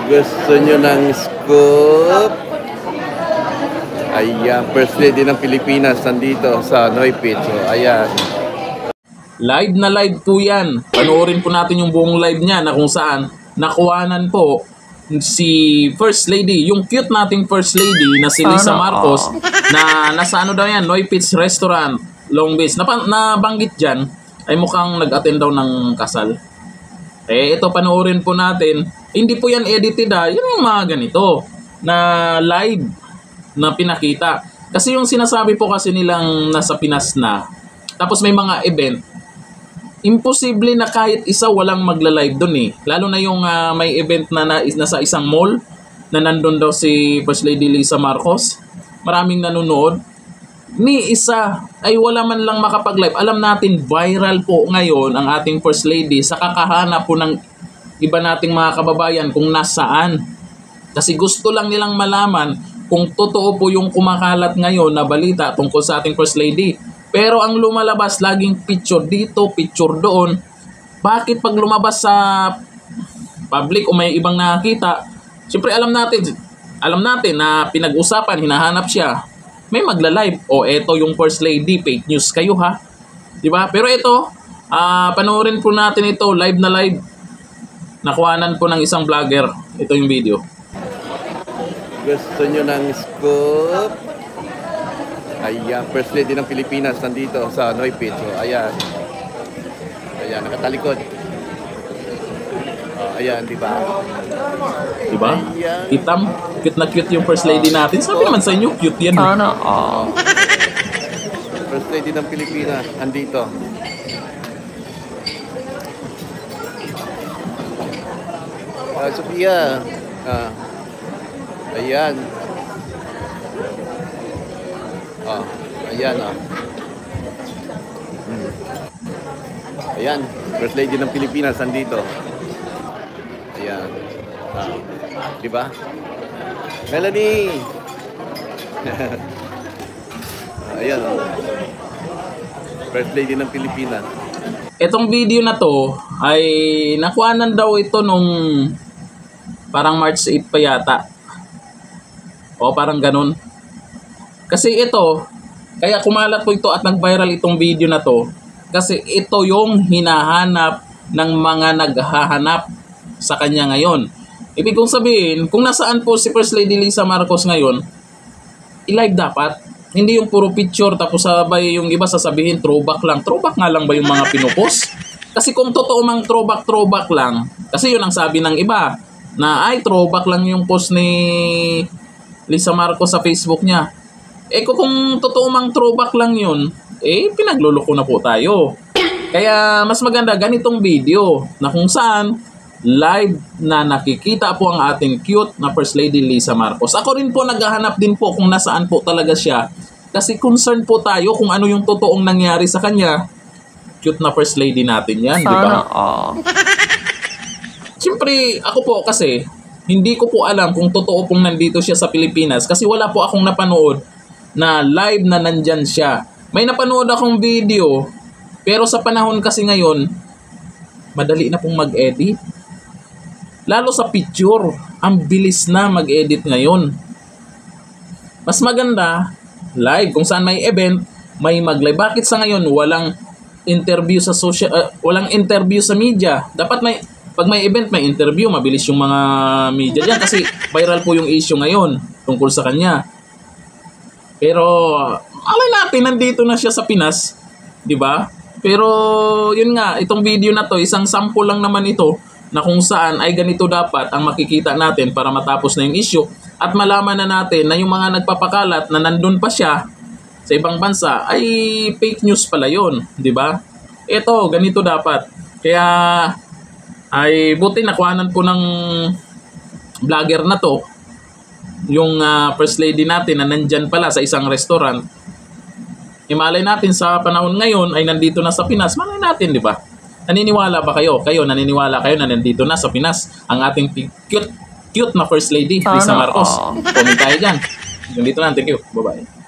Gusto nyo ng scoop? Ayan, First Lady ng Pilipinas nandito sa Noypit. So, ayan. Live na live po yan. Panoorin po natin yung buong live niya na kung saan nakuhanan po si First Lady, yung cute nating First Lady na si Lisa Marcos na nasa ano daw yan, Noypit's Restaurant, Long Beach. Nabanggit dyan ay mukhang nag-attend daw ng kasal. Ito panoorin po natin. Hindi po yan edited Yan yung mga ganito na live na pinakita. Kasi yung sinasabi po kasi nilang nasa Pinas na, tapos may mga event, imposible na kahit isa walang magla-live doon eh. Lalo na yung may event na nasa isang mall na nandun daw si First Lady Lisa Marcos. Maraming nanonood. Ni isa ay wala man lang makapag-live. Alam natin, viral po ngayon ang ating First Lady sa kakahanap po ng iba nating mga kababayan kung nasaan. Kasi gusto lang nilang malaman kung totoo po yung kumakalat ngayon na balita tungkol sa ating First Lady. Pero ang lumalabas, laging picture dito, picture doon. Bakit pag lumabas sa public o may ibang nakakita, siyempre alam natin na pinag-usapan, hinahanap siya, may magla-live. O eto yung First Lady, fake news kayo ha. Diba? Pero ito, panoorin po natin ito, live na live. Nakuhanan po ng isang vlogger. Ito yung video. Gusto nyo ng scoop? Ayan, First Lady ng Pilipinas nandito sa Noypit. So, ayan. Ayan, nakatalikod. Ayan, di ba? Diba? Itam, cute na cute yung First Lady natin. Sabi naman sa inyo, cute yan. First Lady ng Pilipinas nandito. Sophia. Ayan. Ayan. Ayan. First Lady ng Pilipinas nandito. Ayan. Diba? Melanie! Ayan. First Lady ng Pilipinas. Etong video na to ay nakuhanan daw ito nung parang March 8 pa yata. O parang ganun. Kasi ito, kaya kumalat po ito at nag-viral itong video na to. Kasi ito yung hinahanap ng mga naghahanap sa kanya ngayon. Ibig kong sabihin, kung nasaan po si First Lady Lisa Marcos ngayon, i-live dapat. Hindi yung puro picture tapos sabay yung iba sasabihin throwback lang. Throwback nga lang ba yung mga pinupost? Kasi kung totoo mang throwback lang, kasi yun ang sabi ng iba, na ay throwback lang yung post ni Lisa Marcos sa Facebook niya. Kung totoo mang throwback lang yun, pinagluloko na po tayo. Kaya mas maganda ganitong video na kung saan live na nakikita po ang ating cute na First Lady Lisa Marcos. Ako rin po naghahanap din po kung nasaan po talaga siya. Kasi concerned po tayo kung ano yung totoong nangyari sa kanya. Cute na First Lady natin yan, di ba? Siyempre, ako po kasi, hindi ko po alam kung totoo pong nandito siya sa Pilipinas kasi wala po akong napanood na live na nandyan siya. May napanood akong video, pero sa panahon kasi ngayon, madali na pong mag-edit. Lalo sa picture, ang bilis na mag-edit ngayon. Mas maganda, live. Kung saan may event, may mag-live. Bakit sa ngayon walang interview sa walang interview sa media? Dapat pag may event, may interview, mabilis yung mga media diyan kasi viral po yung issue ngayon tungkol sa kanya. Pero alay natin nandito na siya sa Pinas, 'di ba? Pero yun nga, itong video na to, isang sample lang naman ito na kung saan ay ganito dapat ang makikita natin para matapos na yung issue at malaman na natin na yung mga nagpapakalat na nandun pa siya sa ibang bansa ay fake news pala yun, di ba? Ito, ganito dapat. Kaya ay buti nakuhanan po ng vlogger na to yung First Lady natin na nandyan pala sa isang restaurant. Malay natin sa panahon ngayon ay nandito na sa Pinas. Malay natin, di ba? Naniniwala ba kayo? Naniniwala kayo na nandito na sa Pinas ang ating cute na First Lady, Lisa Marcos? Comment tayo dyan. Nandito na. Thank you. Bye-bye.